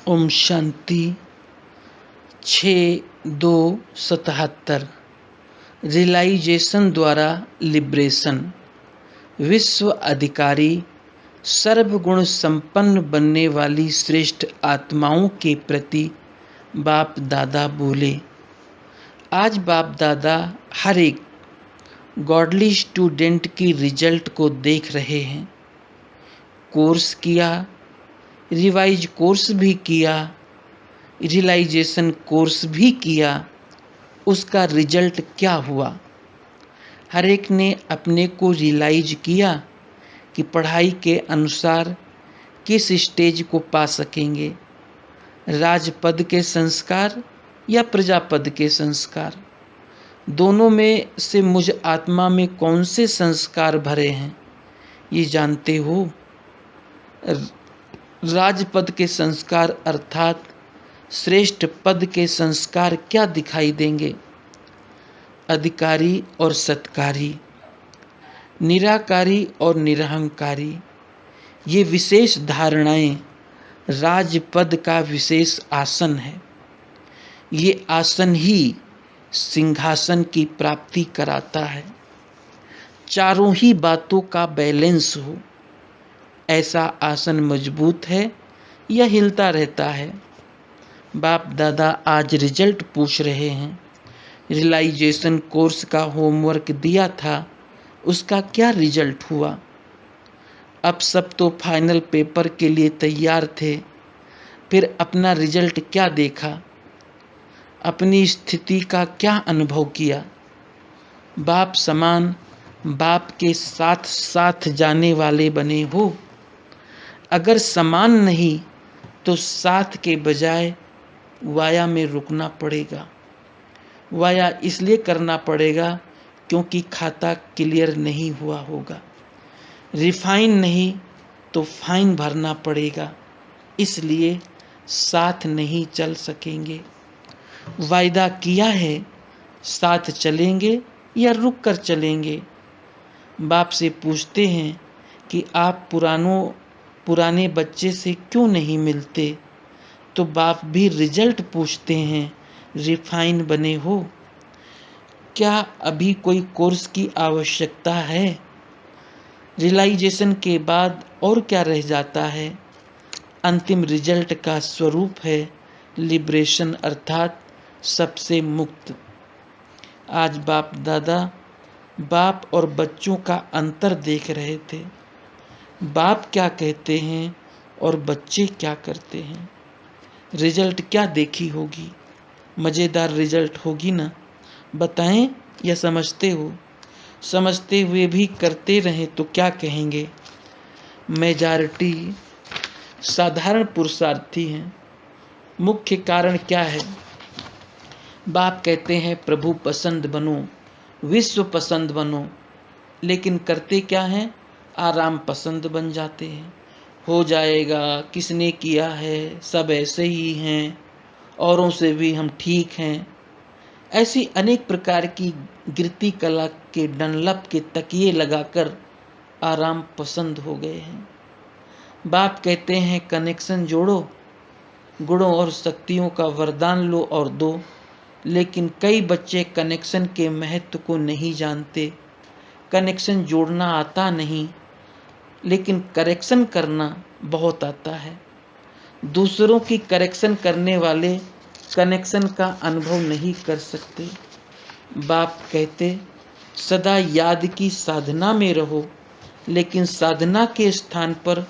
Om Shanti. 6/2/77 realisation द्वारा liberation. विश्व अधिकारी सर्वगुण संपन्न बनने वाली श्रेष्ठ आत्माओं के प्रति बाप दादा बोले। आज बाप दादा हर एक गॉडली स्टूडेंट की रिजल्ट को देख रहे हैं। कोर्स किया, रिवाइज कोर्स भी किया, रियलाइजेशन कोर्स भी किया, उसका रिजल्ट क्या हुआ। हर एक ने अपने को रियलाइज किया कि पढ़ाई के अनुसार किस स्टेज को पा सकेंगे, राजपद के संस्कार या प्रजापद के संस्कार। दोनों में से मुझ आत्मा में कौन से संस्कार भरे हैं ये जानते हो। राजपद के संस्कार अर्थात श्रेष्ठ पद के संस्कार क्या दिखाई देंगे। अधिकारी और सत्कारी, निराकारी और निरहंकारी, ये विशेष धारणाएं राजपद का विशेष आसन है। ये आसन ही सिंहासन की प्राप्ति कराता है। चारों ही बातों का बैलेंस हो, ऐसा आसन मजबूत है या हिलता रहता है। बाप दादा आज रिजल्ट पूछ रहे हैं। रियलाइजेशन कोर्स का होमवर्क दिया था, उसका क्या रिजल्ट हुआ। अब सब तो फाइनल पेपर के लिए तैयार थे, फिर अपना रिजल्ट क्या देखा, अपनी स्थिति का क्या अनुभव किया। बाप समान बाप के साथ साथ जाने वाले बने हो। अगर समान नहीं तो साथ के बजाय वाया में रुकना पड़ेगा। वाया इसलिए करना पड़ेगा क्योंकि खाता क्लियर नहीं हुआ होगा। रिफाइन नहीं तो फाइन भरना पड़ेगा, इसलिए साथ नहीं चल सकेंगे। वायदा किया है, साथ चलेंगे या रुक कर चलेंगे। बाप से पूछते हैं कि आप पुराने बच्चे से क्यों नहीं मिलते, तो बाप भी रिजल्ट पूछते हैं, रिफाइन बने हो। क्या अभी कोई कोर्स की आवश्यकता है। रियलाइजेशन के बाद और क्या रह जाता है। अंतिम रिजल्ट का स्वरूप है लिबरेशन अर्थात सबसे मुक्त। आज बाप दादा बाप और बच्चों का अंतर देख रहे थे। बाप क्या कहते हैं और बच्चे क्या करते हैं। रिजल्ट क्या देखी होगी। मज़ेदार रिजल्ट होगी ना। बताएं या समझते हो। समझते हुए भी करते रहें तो क्या कहेंगे। मेजॉरिटी साधारण पुरुषार्थी हैं। मुख्य कारण क्या है। बाप कहते हैं प्रभु पसंद बनो, विश्व पसंद बनो, लेकिन करते क्या हैं, आराम पसंद बन जाते हैं। हो जाएगा, किसने किया है, सब ऐसे ही हैं, औरों से भी हम ठीक हैं। ऐसी अनेक प्रकार की गिरती कला के डनलप के तकिए लगाकर आराम पसंद हो गए हैं। बाप कहते हैं कनेक्शन जोड़ो, गुणों और शक्तियों का वरदान लो और दो। लेकिन कई बच्चे कनेक्शन के महत्व को नहीं जानते। कनेक्शन जोड़ना आता नहीं, लेकिन करेक्शन करना बहुत आता है। दूसरों की करेक्शन करने वाले कनेक्शन का अनुभव नहीं कर सकते। बाप कहते सदा याद की साधना में रहो, लेकिन साधना के स्थान पर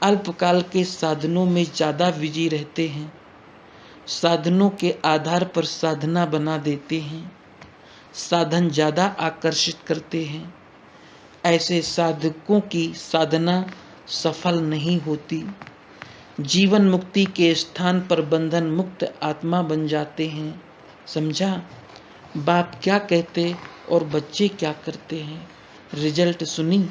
अल्पकाल के साधनों में ज़्यादा बिजी रहते हैं। साधनों के आधार पर साधना बना देते हैं। साधन ज़्यादा आकर्षित करते हैं। ऐसे साधकों की साधना सफल नहीं होती। जीवन मुक्ति के स्थान पर बंधन मुक्त आत्मा बन जाते हैं। समझा। बाप क्या कहते और बच्चे क्या करते हैं। रिजल्ट सुनी।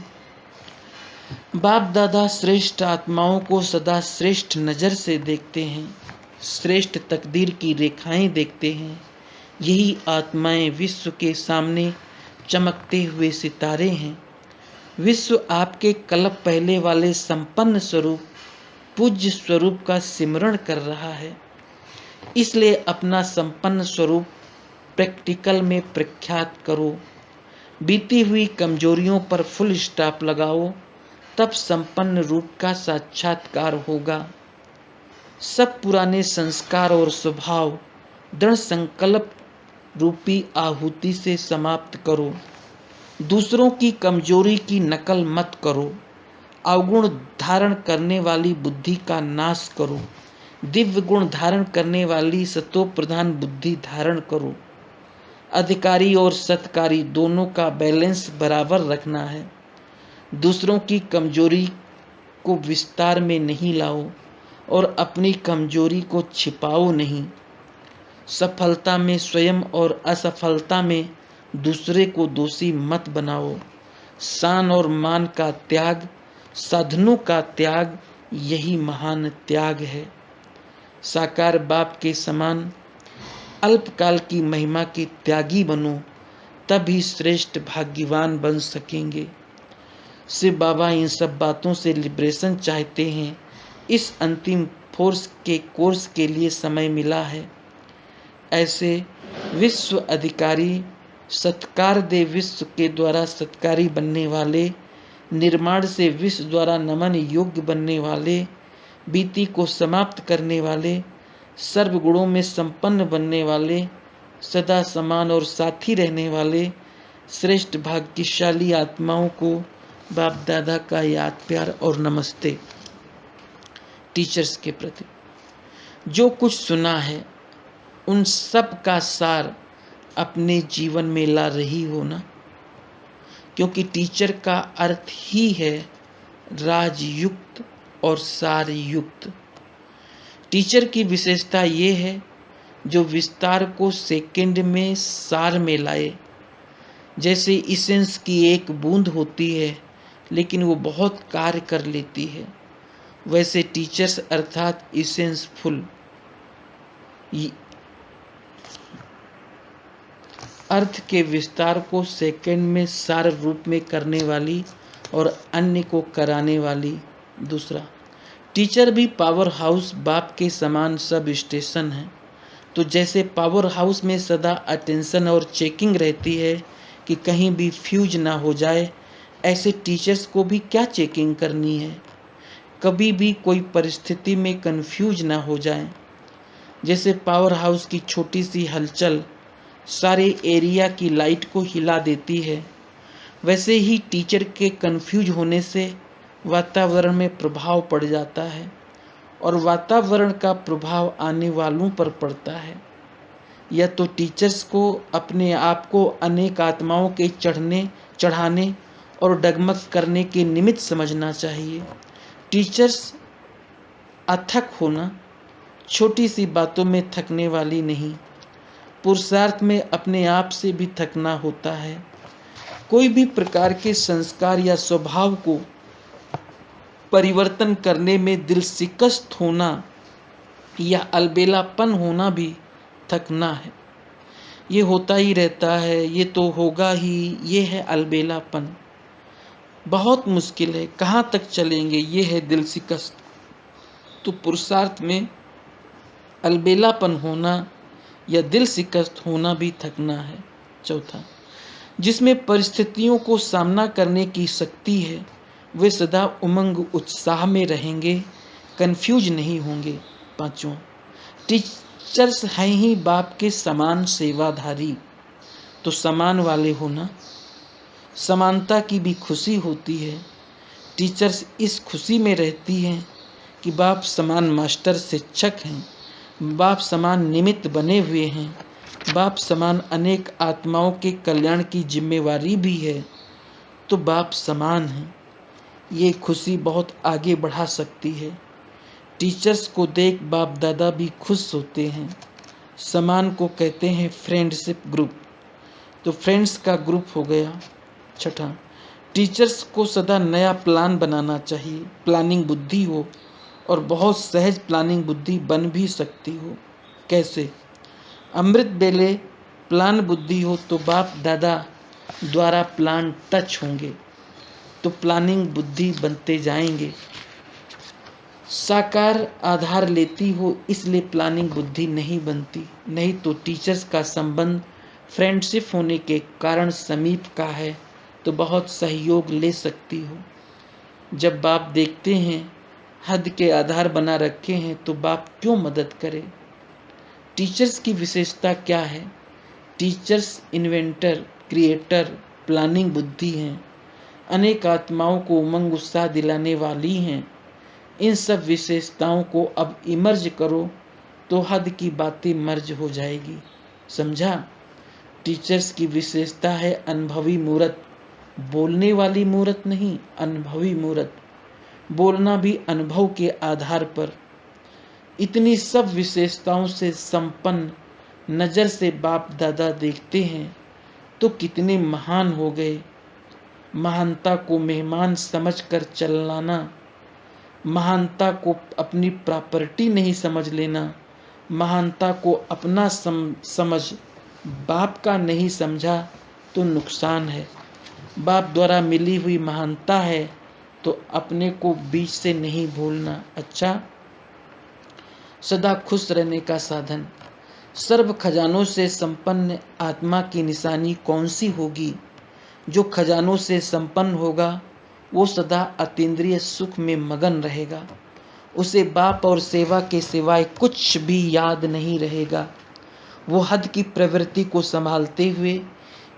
बाप दादा श्रेष्ठ आत्माओं को सदा श्रेष्ठ नज़र से देखते हैं। श्रेष्ठ तकदीर की रेखाएं देखते हैं। यही आत्माएं विश्व के सामने चमकते हुए सितारे हैं। विश्व आपके कल्प पहले वाले संपन्न स्वरूप पूज्य स्वरूप का सिमरण कर रहा है। इसलिए अपना संपन्न स्वरूप प्रैक्टिकल में प्रख्यात करो। बीती हुई कमजोरियों पर फुल स्टॉप लगाओ, तब संपन्न रूप का साक्षात्कार होगा। सब पुराने संस्कार और स्वभाव दृढ़ संकल्प रूपी आहुति से समाप्त करो। दूसरों की कमजोरी की नकल मत करो। अवगुण धारण करने वाली बुद्धि का नाश करो। दिव्य गुण धारण करने वाली सतो प्रधान बुद्धि धारण करो। अधिकारी और सत्कारी दोनों का बैलेंस बराबर रखना है। दूसरों की कमजोरी को विस्तार में नहीं लाओ और अपनी कमजोरी को छिपाओ नहीं। सफलता में स्वयं और असफलता में दूसरे को दोषी मत बनाओ। शान और मान का त्याग, साधनों का त्याग, यही महान त्याग है। साकार बाप के समान अल्पकाल की महिमा के त्यागी बनो, तभी श्रेष्ठ भाग्यवान बन सकेंगे। शिव बाबा इन सब बातों से लिबरेशन चाहते हैं। इस अंतिम कोर्स के लिए समय मिला है। ऐसे विश्व अधिकारी, सत्कार दे विश्व के द्वारा सत्कारी बनने वाले, निर्माण से विश्व द्वारा नमन योग्य बनने वाले, बीती को समाप्त करने वाले, सर्वगुणों में संपन्न बनने वाले, सदा समान और साथी रहने वाले श्रेष्ठ भाग्यशाली आत्माओं को बाप दादा का याद प्यार और नमस्ते। टीचर्स के प्रति जो कुछ सुना है उन सब का सार अपने जीवन में ला रही हो ना, क्योंकि टीचर का अर्थ ही है राजयुक्त और सारयुक्त। टीचर की विशेषता ये है जो विस्तार को सेकंड में सार में लाए। जैसे इसेंस की एक बूंद होती है लेकिन वो बहुत कार्य कर लेती है, वैसे टीचर्स अर्थात इसेंस फुल अर्थ के विस्तार को सेकंड में सार रूप में करने वाली और अन्य को कराने वाली। दूसरा, टीचर भी पावर हाउस बाप के समान सब स्टेशन है। तो जैसे पावर हाउस में सदा अटेंशन और चेकिंग रहती है कि कहीं भी फ्यूज ना हो जाए, ऐसे टीचर्स को भी क्या चेकिंग करनी है, कभी भी कोई परिस्थिति में कंफ्यूज ना हो जाए। जैसे पावर हाउस की छोटी सी हलचल सारे एरिया की लाइट को हिला देती है, वैसे ही टीचर के कंफ्यूज होने से वातावरण में प्रभाव पड़ जाता है और वातावरण का प्रभाव आने वालों पर पड़ता है। या तो टीचर्स को अपने आप को अनेक आत्माओं के चढ़ाने और डगमग करने के निमित्त समझना चाहिए। टीचर्स अथक होना, छोटी सी बातों में थकने वाली नहीं, पुरुषार्थ में अपने आप से भी थकना होता है। कोई भी प्रकार के संस्कार या स्वभाव को परिवर्तन करने में दिल शिकस्त होना या अलबेलापन होना भी थकना है। ये होता ही रहता है, ये तो होगा ही, ये है अलबेलापन। बहुत मुश्किल है, कहाँ तक चलेंगे, ये है दिल शिकस्त। तो पुरुषार्थ में अलबेलापन होना या दिल शिकस्त होना भी थकना है। चौथा, जिसमें परिस्थितियों को सामना करने की शक्ति है, वे सदा उमंग उत्साह में रहेंगे, कंफ्यूज नहीं होंगे। पांचवा, टीचर्स हैं ही बाप के समान सेवाधारी, तो समान वाले होना। समानता की भी खुशी होती है। टीचर्स इस खुशी में रहती हैं कि बाप समान मास्टर शिक्षक हैं, बाप समान निमित्त बने हुए हैं, बाप समान अनेक आत्माओं के कल्याण की जिम्मेवारी भी है, तो बाप समान हैं। ये खुशी बहुत आगे बढ़ा सकती है। टीचर्स को देख बाप दादा भी खुश होते हैं। समान को कहते हैं फ्रेंडशिप ग्रुप, तो फ्रेंड्स का ग्रुप हो गया। छठा, टीचर्स को सदा नया प्लान बनाना चाहिए, प्लानिंग बुद्धि हो और बहुत सहज प्लानिंग बुद्धि बन भी सकती हो। कैसे? अमृत बेले प्लान बुद्धि हो तो बाप दादा द्वारा प्लान टच होंगे, तो प्लानिंग बुद्धि बनते जाएंगे। साकार आधार लेती हो, इसलिए प्लानिंग बुद्धि नहीं बनती। नहीं तो टीचर्स का संबंध फ्रेंडशिप होने के कारण समीप का है तो बहुत सहयोग ले सकती हो। जब बाप देखते हैं हद के आधार बना रखे हैं तो बाप क्यों मदद करे। टीचर्स की विशेषता क्या है? टीचर्स इन्वेंटर, क्रिएटर, प्लानिंग बुद्धि हैं। अनेक आत्माओं को उमंग उत्साह दिलाने वाली हैं। इन सब विशेषताओं को अब इमर्ज करो तो हद की बातें मर्ज हो जाएगी। समझा? टीचर्स की विशेषता है अनुभवी मूर्त, बोलने वाली मूर्त नहीं, अनुभवी मूर्त। बोलना भी अनुभव के आधार पर। इतनी सब विशेषताओं से संपन्न नज़र से बाप दादा देखते हैं तो कितने महान हो गए। महानता को मेहमान समझकर चलाना, महानता को अपनी प्रॉपर्टी नहीं समझ लेना, महानता को अपना समझ बाप का नहीं समझा तो नुकसान है। बाप द्वारा मिली हुई महानता है तो अपने को बीच से नहीं भूलना। अच्छा, सदा खुश रहने का साधन। सर्व खजानों से संपन्न आत्मा की निशानी कौन सी होगी? जो खजानों से संपन्न होगा वो सदा अतीन्द्रिय सुख में मगन रहेगा। उसे बाप और सेवा के सिवाय कुछ भी याद नहीं रहेगा। वो हद की प्रवृत्ति को संभालते हुए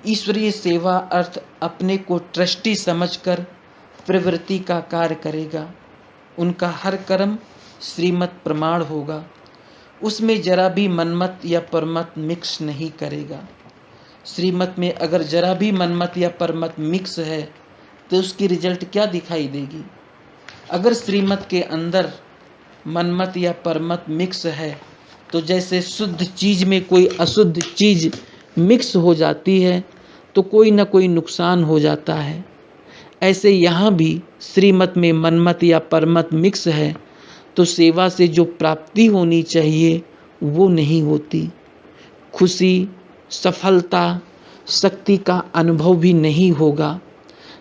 ईश्वरीय सेवा अर्थ अपने को ट्रस्टी समझकर प्रवृत्ति का कार्य करेगा। उनका हर कर्म श्रीमत प्रमाण होगा। उसमें जरा भी मनमत या परमत मिक्स नहीं करेगा। श्रीमत में अगर जरा भी मनमत या परमत मिक्स है तो उसकी रिजल्ट क्या दिखाई देगी? अगर श्रीमत के अंदर मनमत या परमत मिक्स है तो जैसे शुद्ध चीज में कोई अशुद्ध चीज मिक्स हो जाती है तो कोई ना कोई नुकसान हो जाता है। ऐसे यहाँ भी श्रीमत में मनमत या परमत मिक्स है तो सेवा से जो प्राप्ति होनी चाहिए वो नहीं होती। खुशी, सफलता, शक्ति का अनुभव भी नहीं होगा।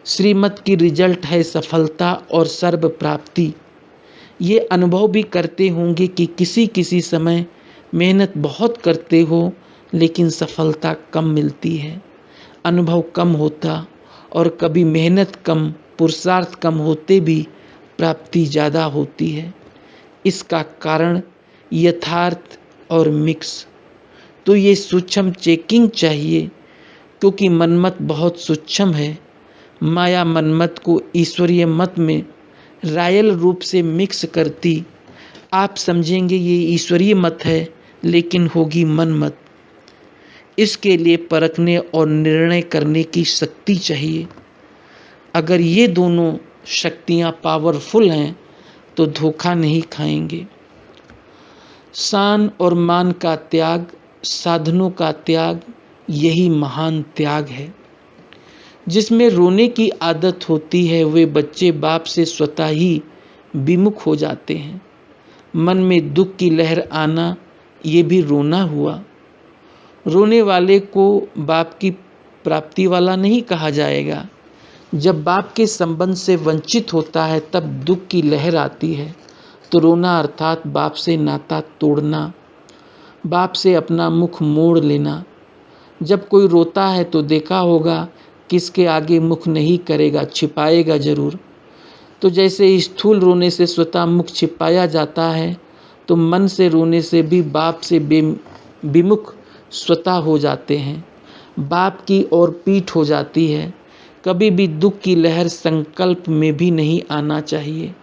श्रीमत की रिजल्ट है सफलता और सर्व प्राप्ति। ये अनुभव भी करते होंगे कि किसी किसी समय मेहनत बहुत करते हो लेकिन सफलता कम मिलती है, अनुभव कम होता, और कभी मेहनत कम, पुरुषार्थ कम होते भी प्राप्ति ज़्यादा होती है। इसका कारण यथार्थ और मिक्स। तो ये सूक्ष्म चेकिंग चाहिए क्योंकि मनमत बहुत सूक्ष्म है। माया मनमत को ईश्वरीय मत में रायल रूप से मिक्स करती। आप समझेंगे ये ईश्वरीय मत है लेकिन होगी मनमत। इसके लिए परखने और निर्णय करने की शक्ति चाहिए। अगर ये दोनों शक्तियाँ पावरफुल हैं तो धोखा नहीं खाएंगे। शान और मान का त्याग, साधनों का त्याग, यही महान त्याग है। जिसमें रोने की आदत होती है वे बच्चे बाप से स्वतः ही विमुख हो जाते हैं। मन में दुख की लहर आना ये भी रोना हुआ। रोने वाले को बाप की प्राप्ति वाला नहीं कहा जाएगा। जब बाप के संबंध से वंचित होता है तब दुख की लहर आती है तो रोना अर्थात बाप से नाता तोड़ना, बाप से अपना मुख मोड़ लेना। जब कोई रोता है तो देखा होगा किसके आगे मुख नहीं करेगा, छिपाएगा जरूर। तो जैसे स्थूल रोने से स्वतः मुख छिपाया जाता है तो मन से रोने से भी बाप से विमुख स्वतः हो जाते हैं। बाप की ओर पीठ हो जाती है। कभी भी दुख की लहर संकल्प में भी नहीं आना चाहिए।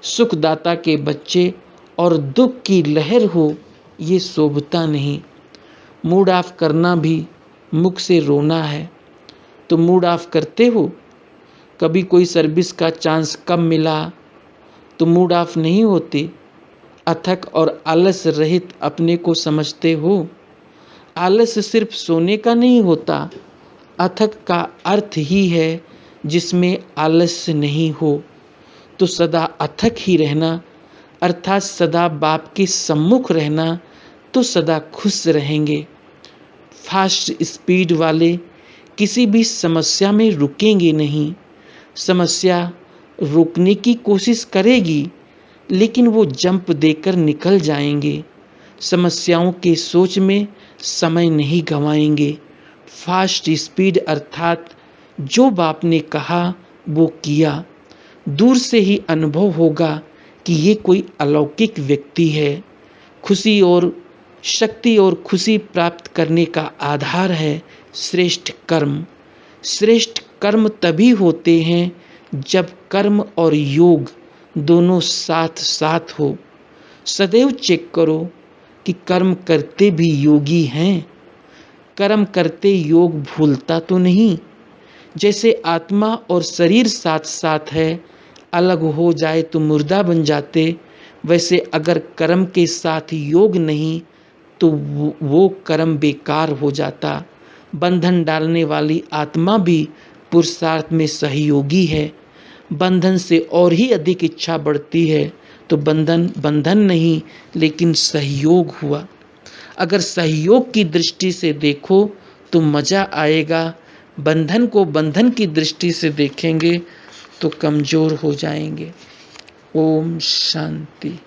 सुखदाता के बच्चे और दुख की लहर हो ये शोभता नहीं। मूड ऑफ करना भी मुख से रोना है तो मूड ऑफ करते हो। कभी कोई सर्विस का चांस कम मिला तो मूड ऑफ नहीं होते। अथक और आलस रहित अपने को समझते हो। आलस सिर्फ सोने का नहीं होता, अथक का अर्थ ही है जिसमें आलस्य नहीं हो। तो सदा अथक ही रहना अर्थात सदा बाप के सम्मुख रहना तो सदा खुश रहेंगे। फास्ट स्पीड वाले किसी भी समस्या में रुकेंगे नहीं। समस्या रोकने की कोशिश करेगी लेकिन वो जंप देकर निकल जाएंगे। समस्याओं के सोच में समय नहीं गंवाएंगे। फास्ट स्पीड अर्थात जो बाप ने कहा वो किया। दूर से ही अनुभव होगा कि ये कोई अलौकिक व्यक्ति है। खुशी और शक्ति और खुशी प्राप्त करने का आधार है श्रेष्ठ कर्म। श्रेष्ठ कर्म तभी होते हैं जब कर्म और योग दोनों साथ साथ हो। सदैव चेक करो कि कर्म करते भी योगी हैं। कर्म करते योग भूलता तो नहीं। जैसे आत्मा और शरीर साथ साथ है, अलग हो जाए तो मुर्दा बन जाते, वैसे अगर कर्म के साथ योग नहीं तो वो कर्म बेकार हो जाता। बंधन डालने वाली आत्मा भी पुरुषार्थ में सहयोगी है। बंधन से और ही अधिक इच्छा बढ़ती है तो बंधन बंधन नहीं लेकिन सहयोग हुआ। अगर सहयोग की दृष्टि से देखो तो मज़ा आएगा। बंधन को बंधन की दृष्टि से देखेंगे तो कमज़ोर हो जाएंगे। ओम शांति।